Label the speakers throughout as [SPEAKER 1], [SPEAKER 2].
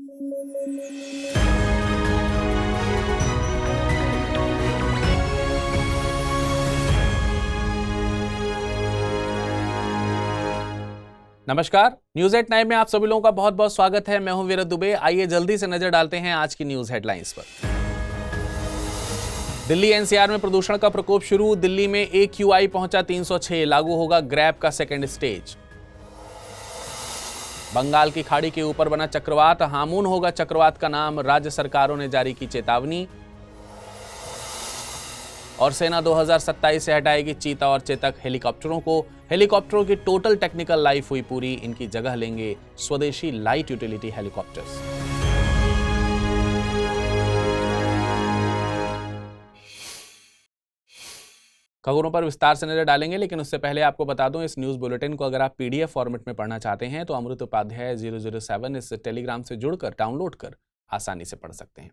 [SPEAKER 1] नमस्कार, news at 9 में आप सभी लोगों का बहुत बहुत स्वागत है। मैं हूं वीरत दुबे। आइए जल्दी से नजर डालते हैं आज की न्यूज हेडलाइंस पर। दिल्ली एनसीआर में प्रदूषण का प्रकोप शुरू। दिल्ली में AQI पहुंचा 306, लागू होगा ग्रैब का सेकेंड स्टेज। बंगाल की खाड़ी के ऊपर बना चक्रवात, हामून होगा चक्रवात का नाम, राज्य सरकारों ने जारी की चेतावनी। और सेना 2027 से हटाएगी चीता और चेतक हेलीकॉप्टरों को। हेलीकॉप्टरों की टोटल टेक्निकल लाइफ हुई पूरी, इनकी जगह लेंगे स्वदेशी लाइट यूटिलिटी हेलीकॉप्टर्स। खबरों पर विस्तार से नजर डालेंगे, लेकिन उससे पहले आपको बता दूं, इस न्यूज बुलेटिन को अगर आप PDF फॉर्मेट में पढ़ना चाहते हैं तो अमृत उपाध्याय 007 इस टेलीग्राम से जुड़कर डाउनलोड कर आसानी से पढ़ सकते हैं।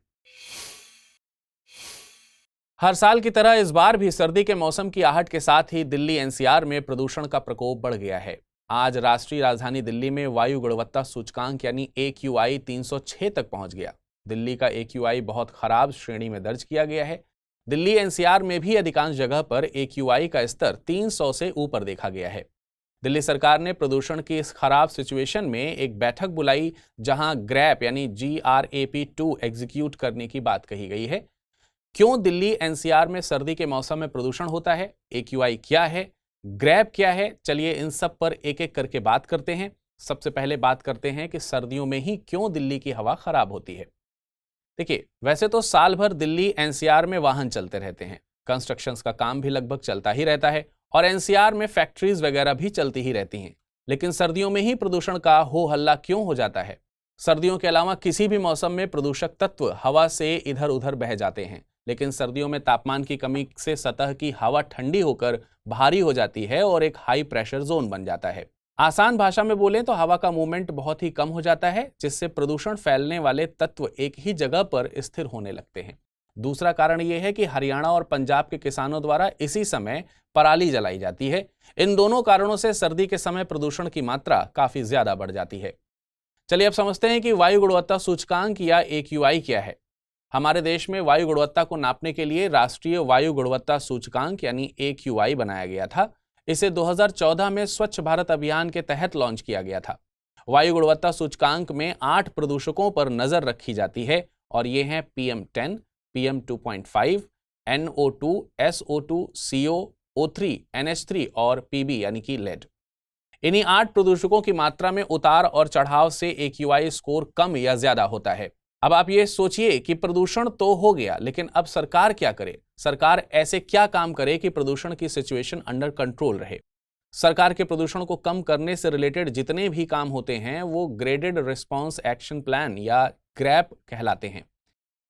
[SPEAKER 1] हर साल की तरह इस बार भी सर्दी के मौसम की आहट के साथ ही दिल्ली NCR में प्रदूषण का प्रकोप बढ़ गया है। आज राष्ट्रीय राजधानी दिल्ली में वायु गुणवत्ता सूचकांक यानी AQI 306 तक पहुंच गया। दिल्ली का AQI बहुत खराब श्रेणी में दर्ज किया गया है। दिल्ली NCR में भी अधिकांश जगह पर AQI का स्तर 300 से ऊपर देखा गया है। दिल्ली सरकार ने प्रदूषण की इस खराब सिचुएशन में एक बैठक बुलाई, जहां ग्रैप यानी GRAP2 एग्जीक्यूट करने की बात कही गई है। क्यों दिल्ली NCR में सर्दी के मौसम में प्रदूषण होता है, AQI क्या है, ग्रैप क्या है, चलिए इन सब पर एक एक करके बात करते हैं। सबसे पहले बात करते हैं कि सर्दियों में ही क्यों दिल्ली की हवा खराब होती है। देखिए, वैसे तो साल भर दिल्ली NCR में वाहन चलते रहते हैं, कंस्ट्रक्शंस का काम भी लगभग चलता ही रहता है और NCR में फैक्ट्रीज वगैरह भी चलती ही रहती हैं। लेकिन सर्दियों में ही प्रदूषण का हो हल्ला क्यों हो जाता है? सर्दियों के अलावा किसी भी मौसम में प्रदूषक तत्व हवा से इधर उधर बह जाते हैं, लेकिन सर्दियों में तापमान की कमी से सतह की हवा ठंडी होकर भारी हो जाती है और एक हाई प्रेशर जोन बन जाता है। आसान भाषा में बोलें तो हवा का मूवमेंट बहुत ही कम हो जाता है, जिससे प्रदूषण फैलने वाले तत्व एक ही जगह पर स्थिर होने लगते हैं। दूसरा कारण यह है कि हरियाणा और पंजाब के किसानों द्वारा इसी समय पराली जलाई जाती है। इन दोनों कारणों से सर्दी के समय प्रदूषण की मात्रा काफी ज्यादा बढ़ जाती है। चलिए अब समझते हैं कि वायु गुणवत्ता सूचकांक या AQI क्या है। हमारे देश में वायु गुणवत्ता को नापने के लिए राष्ट्रीय वायु गुणवत्ता सूचकांक यानी AQI बनाया गया था। इसे 2014 में स्वच्छ भारत अभियान के तहत लॉन्च किया गया था। वायु गुणवत्ता सूचकांक में 8 प्रदूषकों पर नजर रखी जाती है और ये हैं PM10, PM2.5, NO2, SO2, CO, O3, NH3 और PB यानी कि लेड। इन्हीं 8 प्रदूषकों की मात्रा में उतार और चढ़ाव से AQI स्कोर कम या ज्यादा होता है। अब आप ये सोचिए कि प्रदूषण तो हो गया, लेकिन अब सरकार क्या करे? सरकार ऐसे क्या काम करे कि प्रदूषण की सिचुएशन अंडर कंट्रोल रहे? सरकार के प्रदूषण को कम करने से रिलेटेड जितने भी काम होते हैं वो ग्रेडेड रिस्पांस एक्शन प्लान या ग्रैप कहलाते हैं।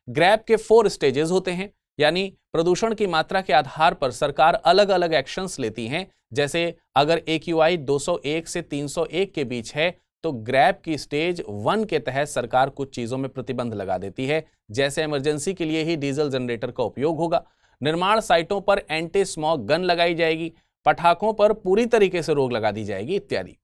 [SPEAKER 1] ग्रैप के 4 स्टेजेस होते हैं, यानी प्रदूषण की मात्रा के आधार पर सरकार अलग अलग एक्शंस लेती हैं। जैसे अगर AQI 201 से 301 के बीच है तो ग्रैप की स्टेज 1 के तहत सरकार कुछ चीजों में प्रतिबंध लगा देती है, जैसे इमरजेंसी के लिए ही डीजल जनरेटर का उपयोग होगा, निर्माण साइटों पर एंटी स्मॉग गन लगाई जाएगी, पटाखों पर पूरी तरीके से रोक लगा दी जाएगी इत्यादि।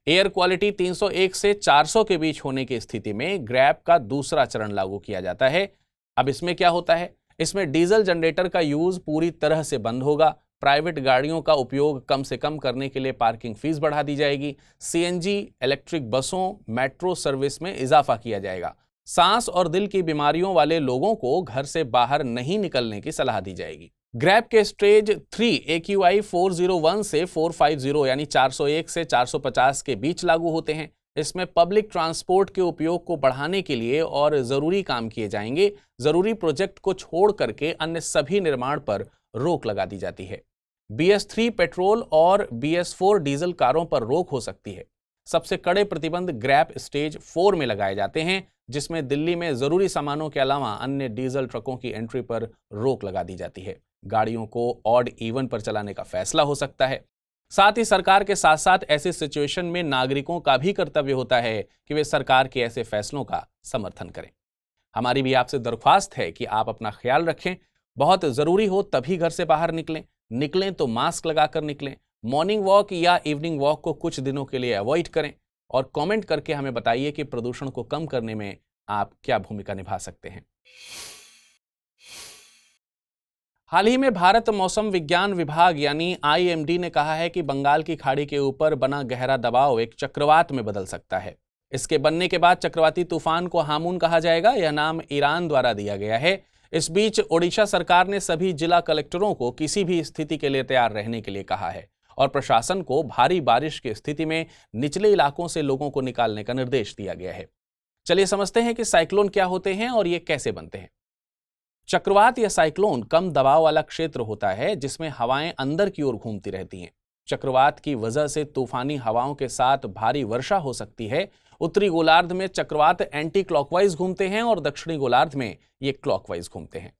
[SPEAKER 1] एयर क्वालिटी 301 से 400 के बीच होने की स्थिति में ग्रैप का दूसरा चरण लागू किया जाता है। अब इसमें क्या होता है? इसमें डीजल जनरेटर का यूज पूरी तरह से बंद होगा, प्राइवेट गाड़ियों का उपयोग कम से कम करने के लिए पार्किंग फीस बढ़ा दी जाएगी, CNG इलेक्ट्रिक बसों, मेट्रो सर्विस में इजाफा किया जाएगा, सांस और दिल की बीमारियों वाले लोगों को घर से बाहर नहीं निकलने की सलाह दी जाएगी। ग्रैप के स्टेज 3 AQI 401 से 450 यानी 401 से 450 के बीच लागू होते हैं। इसमें पब्लिक ट्रांसपोर्ट के उपयोग को बढ़ाने के लिए और जरूरी काम किए जाएंगे। जरूरी प्रोजेक्ट को छोड़ करके अन्य सभी निर्माण पर रोक लगा दी जाती है। BS3 पेट्रोल और BS4 डीजल कारों पर रोक हो सकती है। सबसे कड़े प्रतिबंध ग्रैप स्टेज 4 में लगाए जाते हैं, जिसमें दिल्ली में जरूरी सामानों के अलावा अन्य डीजल ट्रकों की एंट्री पर रोक लगा दी जाती है। गाड़ियों को ऑड इवन पर चलाने का फैसला हो सकता है। साथ ही सरकार के साथ साथ ऐसी सिचुएशन में नागरिकों का भी कर्तव्य होता है कि वे सरकार के ऐसे फैसलों का समर्थन करें। हमारी भी आपसे दरख्वास्त है कि आप अपना ख्याल रखें। बहुत जरूरी हो तभी घर से बाहर निकलें तो मास्क लगाकर निकलें। मॉर्निंग वॉक या इवनिंग वॉक को कुछ दिनों के लिए अवॉइड करें और कमेंट करके हमें बताइए कि प्रदूषण को कम करने में आप क्या भूमिका निभा सकते हैं? हाल ही में भारत मौसम विज्ञान विभाग यानी IMD ने कहा है कि बंगाल की खाड़ी के ऊपर बना गहरा दबाव एक चक्रवात में बदल सकता है। इसके बनने के बाद चक्रवाती तूफान को हामून कहा जाएगा। यह नाम ईरान द्वारा दिया गया है। इस बीच ओडिशा सरकार ने सभी जिला कलेक्टरों को किसी भी स्थिति के लिए तैयार रहने के लिए कहा है और प्रशासन को भारी बारिश की स्थिति में निचले इलाकों से लोगों को निकालने का निर्देश दिया गया है। चलिए समझते हैं कि साइक्लोन क्या होते हैं और ये कैसे बनते हैं। चक्रवात या साइक्लोन कम दबाव वाला क्षेत्र होता है जिसमें हवाएं अंदर की ओर घूमती रहती हैं। चक्रवात की वजह से तूफानी हवाओं के साथ भारी वर्षा हो सकती है। उत्तरी गोलार्ध में चक्रवात एंटी क्लॉकवाइज घूमते हैं और दक्षिणी गोलार्ध में ये क्लॉकवाइज घूमते हैं।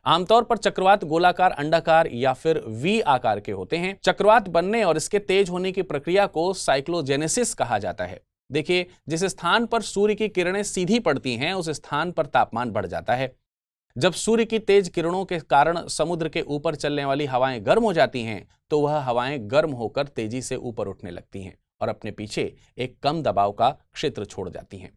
[SPEAKER 1] आमतौर पर चक्रवात गोलाकार, अंडाकार या फिर वी आकार के होते हैं। चक्रवात बनने और इसके तेज होने की प्रक्रिया को साइक्लोजेनेसिस कहा जाता है। देखिए, जिस स्थान पर सूर्य की किरणें सीधी पड़ती हैं उस स्थान पर तापमान बढ़ जाता है। जब सूर्य की तेज किरणों के कारण समुद्र के ऊपर चलने वाली हवाएं गर्म हो जाती हैं तो वह हवाएं गर्म होकर तेजी से ऊपर उठने लगती हैं और अपने पीछे एक कम दबाव का क्षेत्र छोड़ जाती हैं।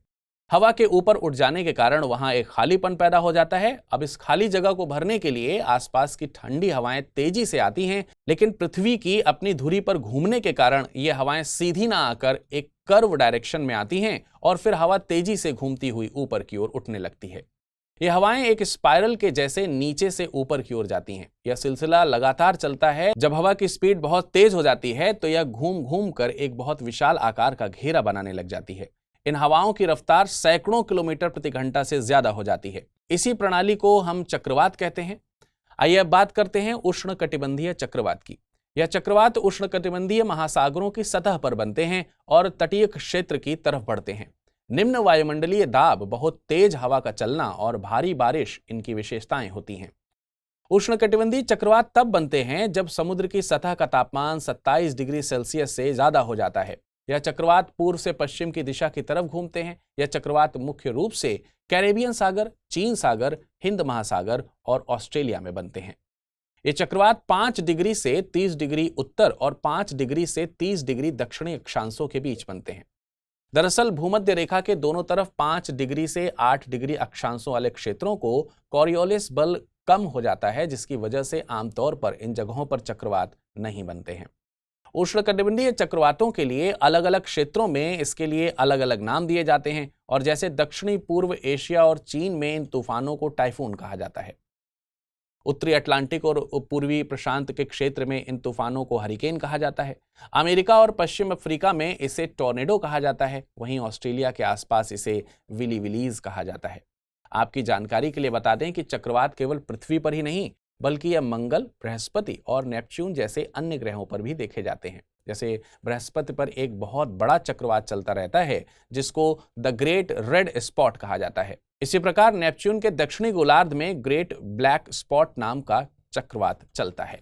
[SPEAKER 1] हवा के ऊपर उठ जाने के कारण वहां एक खालीपन पैदा हो जाता है। अब इस खाली जगह को भरने के लिए आसपास की ठंडी हवाएं तेजी से आती हैं, लेकिन पृथ्वी की अपनी धुरी पर घूमने के कारण ये हवाएं सीधी ना आकर एक कर्व डायरेक्शन में आती हैं और फिर हवा तेजी से घूमती हुई ऊपर की ओर उठने लगती है। ये हवाएं एक स्पाइरल के जैसे नीचे से ऊपर की ओर जाती हैं। यह सिलसिला लगातार चलता है। जब हवा की स्पीड बहुत तेज हो जाती है तो यह घूम घूम कर एक बहुत विशाल आकार का घेरा बनाने लग जाती है। इन हवाओं की रफ्तार सैकड़ों किलोमीटर प्रति घंटा से ज्यादा हो जाती है। इसी प्रणाली को हम चक्रवात कहते हैं। आइए अब बात करते हैं उष्णकटिबंधीय चक्रवात की। यह चक्रवात उष्णकटिबंधीय महासागरों की सतह पर बनते हैं और तटीय क्षेत्र की तरफ बढ़ते हैं। निम्न वायुमंडलीय दाब, बहुत तेज हवा का चलना और भारी बारिश इनकी विशेषताएं होती हैं। उष्णकटिबंधीय चक्रवात तब बनते हैं जब समुद्र की सतह का तापमान 27 डिग्री सेल्सियस से ज्यादा हो जाता है। यह चक्रवात पूर्व से पश्चिम की दिशा की तरफ घूमते हैं। यह चक्रवात मुख्य रूप से कैरेबियन सागर, चीन सागर, हिंद महासागर और ऑस्ट्रेलिया में बनते हैं। ये चक्रवात 5 डिग्री से 30 डिग्री उत्तर और 5 डिग्री से 30 डिग्री दक्षिणी अक्षांशों के बीच बनते हैं। दरअसल भूमध्य रेखा के दोनों तरफ 5 डिग्री से 8 डिग्री अक्षांशों वाले क्षेत्रों को कॉरियोलिस बल कम हो जाता है, जिसकी वजह से आमतौर पर इन जगहों पर चक्रवात नहीं बनते हैं। उष्णकटिबंधीय चक्रवातों के लिए अलग अलग क्षेत्रों में इसके लिए अलग अलग नाम दिए जाते हैं और जैसे दक्षिणी पूर्व एशिया और चीन में इन तूफानों को टाइफून कहा जाता है। उत्तरी अटलांटिक और पूर्वी प्रशांत के क्षेत्र में इन तूफानों को हरिकेन कहा जाता है। अमेरिका और पश्चिम अफ्रीका में इसे टॉर्नेडो कहा जाता है। वहीं ऑस्ट्रेलिया के आसपास इसे विली विलीज कहा जाता है। आपकी जानकारी के लिए बता दें कि चक्रवात केवल पृथ्वी पर ही नहीं बल्कि यह मंगल, बृहस्पति और नेपच्यून जैसे अन्य ग्रहों पर भी देखे जाते हैं। जैसे बृहस्पति पर एक बहुत बड़ा चक्रवात चलता रहता है जिसको द ग्रेट रेड स्पॉट कहा जाता है। इसी प्रकार नेपच्यून के दक्षिणी गोलार्ध में ग्रेट ब्लैक स्पॉट नाम का चक्रवात चलता है।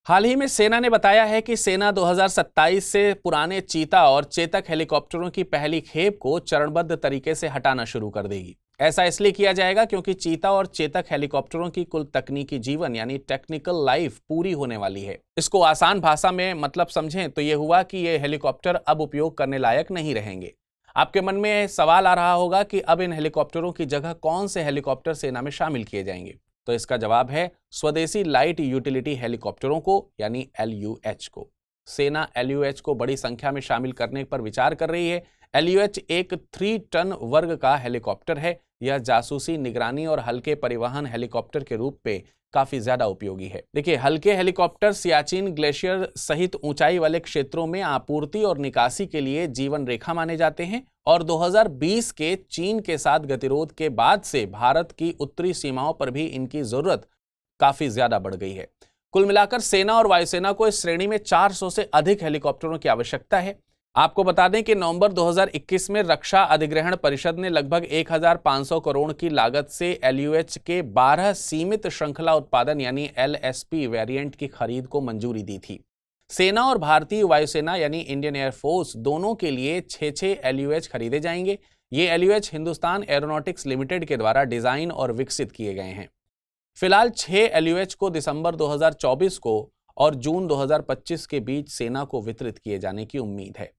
[SPEAKER 1] हाल ही में सेना ने बताया है कि सेना 2027 से पुराने चीता और चेतक हेलीकॉप्टरों की पहली खेप को चरणबद्ध तरीके से हटाना शुरू कर देगी। ऐसा इसलिए किया जाएगा क्योंकि चीता और चेतक हेलीकॉप्टरों की कुल तकनीकी जीवन यानी टेक्निकल लाइफ पूरी होने वाली है। इसको आसान भाषा में मतलब समझें तो ये हुआ कि ये हेलीकॉप्टर अब उपयोग करने लायक नहीं रहेंगे। आपके मन में सवाल आ रहा होगा कि अब इन हेलीकॉप्टरों की जगह कौन से हेलीकॉप्टर सेना में शामिल किए जाएंगे। तो इसका जवाब है स्वदेशी लाइट यूटिलिटी हेलीकॉप्टरों को यानी LUH को। सेना LUH को बड़ी संख्या में शामिल करने पर विचार कर रही है। LUH एक 3 टन वर्ग का हेलीकॉप्टर है। यह जासूसी, निगरानी और हल्के परिवहन हेलीकॉप्टर के रूप में काफी ज्यादा उपयोगी है। देखिए, हल्के हेलीकॉप्टर सियाचिन ग्लेशियर सहित ऊंचाई वाले क्षेत्रों में आपूर्ति और निकासी के लिए जीवन रेखा माने जाते हैं और 2020 के चीन के साथ गतिरोध के बाद से भारत की उत्तरी सीमाओं पर भी इनकी जरूरत काफी ज्यादा बढ़ गई है। कुल मिलाकर सेना और वायुसेना को इस श्रेणी में 400 से अधिक हेलीकॉप्टरों की आवश्यकता है। आपको बता दें कि नवंबर 2021 में रक्षा अधिग्रहण परिषद ने लगभग 1500 करोड़ की लागत से LUH के 12 सीमित श्रृंखला उत्पादन यानी LSP वेरिएंट की खरीद को मंजूरी दी थी। सेना और भारतीय वायुसेना यानी इंडियन एयरफोर्स दोनों के लिए 6 LUH खरीदे जाएंगे। ये LUH हिंदुस्तान एरोनॉटिक्स लिमिटेड के द्वारा डिजाइन और विकसित किए गए हैं। फिलहाल 6 LUH को दिसंबर 2024 को और जून 2025 के बीच सेना को वितरित किए जाने की उम्मीद है।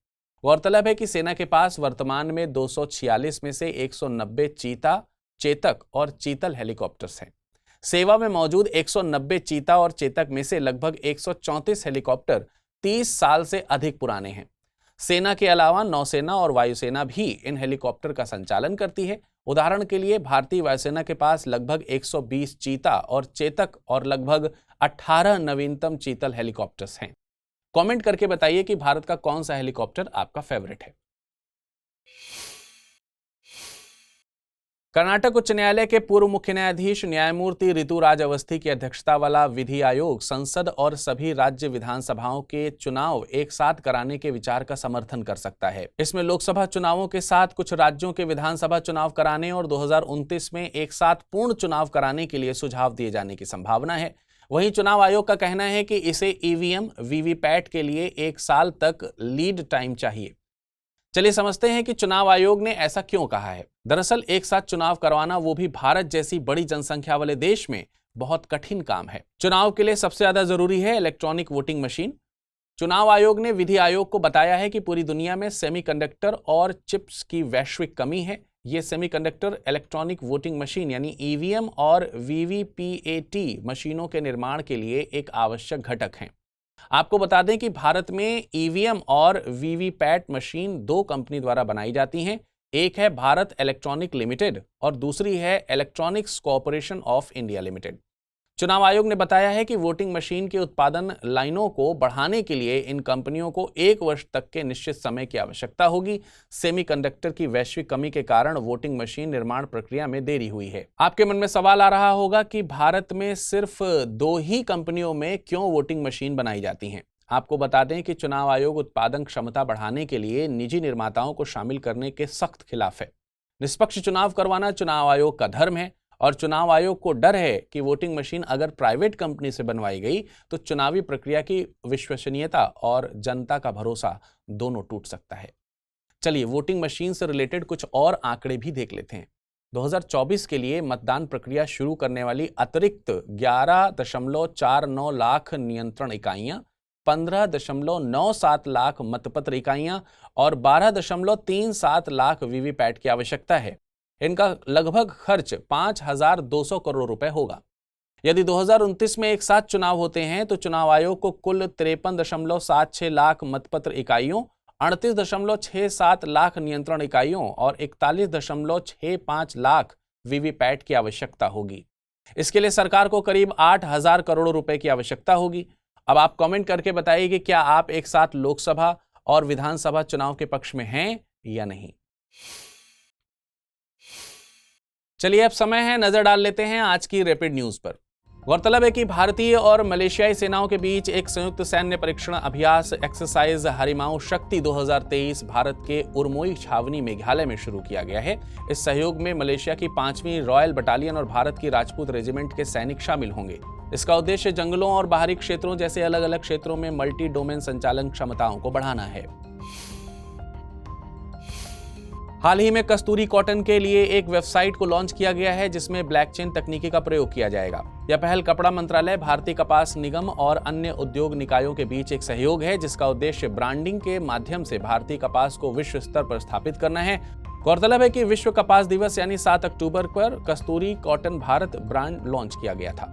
[SPEAKER 1] गौरतलब है कि सेना के पास वर्तमान में 246 में से 190 चीता, चेतक और चीतल हेलीकॉप्टर्स हैं। सेवा में मौजूद 190 चीता और चेतक में से लगभग 134 हेलीकॉप्टर 30 साल से अधिक पुराने हैं। सेना के अलावा नौसेना और वायुसेना भी इन हेलीकॉप्टर का संचालन करती है। उदाहरण के लिए भारतीय वायुसेना के पास लगभग 120 चीता और चेतक और लगभग 18 नवीनतम चीतल हेलीकॉप्टर्स हैं। कमेंट करके बताइए कि भारत का कौन सा हेलीकॉप्टर आपका फेवरेट है। कर्नाटक उच्च न्यायालय के पूर्व मुख्य न्यायाधीश न्यायमूर्ति ऋतुराज अवस्थी की अध्यक्षता वाला विधि आयोग संसद और सभी राज्य विधानसभाओं के चुनाव एक साथ कराने के विचार का समर्थन कर सकता है। इसमें लोकसभा चुनावों के साथ कुछ राज्यों के विधानसभा चुनाव कराने और 2029 में एक साथ पूर्ण चुनाव कराने के लिए सुझाव दिए जाने की संभावना है। वहीं चुनाव आयोग का कहना है कि इसे ईवीएम, वीवीपैट के लिए 1 साल तक लीड टाइम चाहिए। चलिए समझते हैं कि चुनाव आयोग ने ऐसा क्यों कहा है। दरअसल एक साथ चुनाव करवाना, वो भी भारत जैसी बड़ी जनसंख्या वाले देश में, बहुत कठिन काम है। चुनाव के लिए सबसे ज्यादा जरूरी है इलेक्ट्रॉनिक वोटिंग मशीन। चुनाव आयोग ने विधि आयोग को बताया है कि पूरी दुनिया में सेमीकंडक्टर और चिप्स की वैश्विक कमी है। ये सेमीकंडक्टर इलेक्ट्रॉनिक वोटिंग मशीन यानी ईवीएम और वीवीपीएटी मशीनों के निर्माण के लिए एक आवश्यक घटक हैं। आपको बता दें कि भारत में ईवीएम और वीवीपैट मशीन 2 कंपनी द्वारा बनाई जाती हैं। एक है भारत इलेक्ट्रॉनिक लिमिटेड और दूसरी है electronics corporation of India limited. चुनाव आयोग ने बताया है कि वोटिंग मशीन के उत्पादन लाइनों को बढ़ाने के लिए इन कंपनियों को 1 वर्ष तक के निश्चित समय की आवश्यकता होगी। सेमीकंडक्टर की वैश्विक कमी के कारण वोटिंग मशीन निर्माण प्रक्रिया में देरी हुई है। आपके मन में सवाल आ रहा होगा कि भारत में सिर्फ 2 ही कंपनियों में क्यों वोटिंग मशीन बनाई जाती हैं। आपको बता दें कि चुनाव आयोग उत्पादन क्षमता बढ़ाने के लिए निजी निर्माताओं को शामिल करने के सख्त खिलाफ है। निष्पक्ष चुनाव करवाना चुनाव आयोग का धर्म है और चुनाव आयोग को डर है कि वोटिंग मशीन अगर प्राइवेट कंपनी से बनवाई गई तो चुनावी प्रक्रिया की विश्वसनीयता और जनता का भरोसा दोनों टूट सकता है। चलिए वोटिंग मशीन से रिलेटेड कुछ और आंकड़े भी देख लेते हैं। 2024 के लिए मतदान प्रक्रिया शुरू करने वाली अतिरिक्त 11.49 लाख नियंत्रण इकाइयां, 15.97 लाख मतपत्र इकाइयां और 12.37 लाख वीवीपैट की आवश्यकता है। इनका लगभग खर्च 5,200 करोड़ रुपए होगा। यदि 2029 में एक साथ चुनाव होते हैं तो चुनाव आयोग को कुल 53.76 लाख मतपत्र इकाइयों, 38.67 लाख नियंत्रण इकाइयों और 41.65 लाख वीवीपैट की आवश्यकता होगी। इसके लिए सरकार को करीब 8,000 करोड़ रुपए की आवश्यकता होगी। अब आप कमेंट करके बताइए कि क्या आप एक साथ लोकसभा और विधानसभा चुनाव के पक्ष में हैं या नहीं। चलिए अब समय है नजर डाल लेते हैं आज की रैपिड न्यूज पर। गौरतलब है कि भारतीय और मलेशियाई सेनाओं के बीच एक संयुक्त सैन्य परीक्षण अभ्यास एक्सरसाइज हरिमाऊ शक्ति 2023 भारत के उरमोई छावनी मेघालय में शुरू किया गया है। इस सहयोग में मलेशिया की 5वीं रॉयल बटालियन और भारत की राजपूत रेजिमेंट के सैनिक शामिल होंगे। इसका उद्देश्य जंगलों और बाहरी क्षेत्रों जैसे अलग अलग क्षेत्रों में मल्टी डोमेन संचालन क्षमताओं को बढ़ाना है। हाल ही में कस्तूरी कॉटन के लिए एक वेबसाइट को लॉन्च किया गया है जिसमें ब्लॉकचेन तकनीकी का प्रयोग किया जाएगा। यह पहल कपड़ा मंत्रालय, भारतीय कपास निगम और अन्य उद्योग निकायों के बीच एक सहयोग है जिसका उद्देश्य ब्रांडिंग के माध्यम से भारतीय कपास को विश्व स्तर पर स्थापित करना है। गौरतलब है कि विश्व कपास दिवस यानी 7 अक्टूबर पर कस्तूरी कॉटन भारत ब्रांड लॉन्च किया गया था।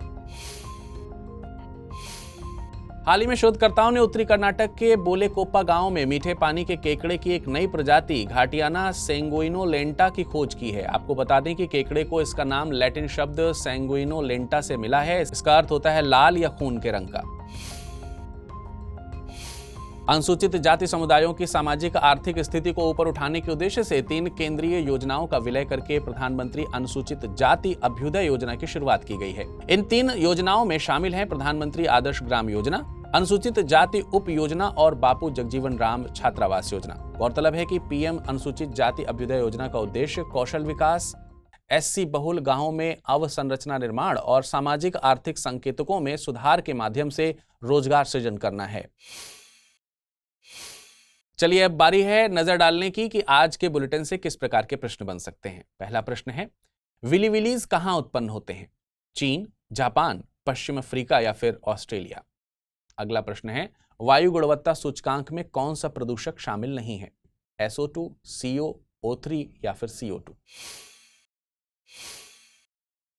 [SPEAKER 1] हाल ही में शोधकर्ताओं ने उत्तरी कर्नाटक के बोलेकोप्पा गांव में मीठे पानी के केकड़े की एक नई प्रजाति घाटियाना सेंगुइनोलेंटा की खोज की है। आपको बता दें कि केकड़े को इसका नाम लैटिन शब्द सेंगुइनोलेंटा से मिला है। इसका अर्थ होता है लाल या खून के रंग का। अनुसूचित जाति समुदायों की सामाजिक आर्थिक स्थिति को ऊपर उठाने के उद्देश्य से 3 केंद्रीय योजनाओं का विलय करके प्रधानमंत्री अनुसूचित जाति अभ्युदय योजना की शुरुआत की गई है। इन 3 योजनाओं में शामिल हैं प्रधानमंत्री आदर्श ग्राम योजना, अनुसूचित जाति उप योजना और बापू जगजीवन राम छात्रावास योजना। गौरतलब है कि पीएम अनुसूचित जाति अभ्युदय योजना का उद्देश्य कौशल विकास, एससी बहुल गांवों में अवसंरचना निर्माण और सामाजिक आर्थिक संकेतकों में सुधार के माध्यम से रोजगार सृजन करना है। चलिए अब बारी है नजर डालने की कि आज के बुलेटिन से किस प्रकार के प्रश्न बन सकते हैं। पहला प्रश्न है, विलीविलीज कहां उत्पन्न होते हैं? चीन, जापान, पश्चिम अफ्रीका या फिर ऑस्ट्रेलिया? अगला प्रश्न है, वायु गुणवत्ता सूचकांक में कौन सा प्रदूषक शामिल नहीं है? SO2, CO, O3 या फिर CO2?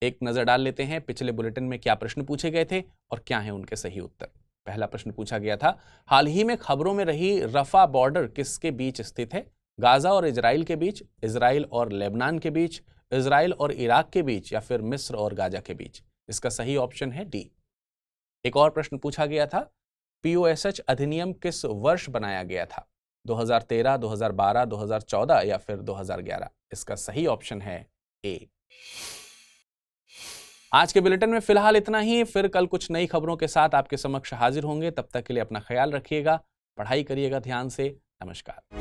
[SPEAKER 1] एक नजर डाल लेते हैं पिछले बुलेटिन में क्या प्रश्न पूछे गए थे और क्या है उनके सही उत्तर। पहला प्रश्न पूछा गया था, हाल ही में खबरों में रही रफा बॉर्डर किसके बीच स्थित है? गाजा और इजराइल के बीच, इजराइल और लेबनान के बीच, इजराइल और इराक के बीच या फिर मिस्र और गाजा के बीच? इसका सही ऑप्शन है डी। एक और प्रश्न पूछा गया था, POSH अधिनियम किस वर्ष बनाया गया था? 2013, 2012, 2014 या फिर 2011? इसका सही ऑप्शन है ए। आज के बुलेटिन में फिलहाल इतना ही, फिर कल कुछ नई खबरों के साथ आपके समक्ष हाजिर होंगे। तब तक के लिए अपना ख्याल रखिएगा, पढ़ाई करिएगा ध्यान से। नमस्कार।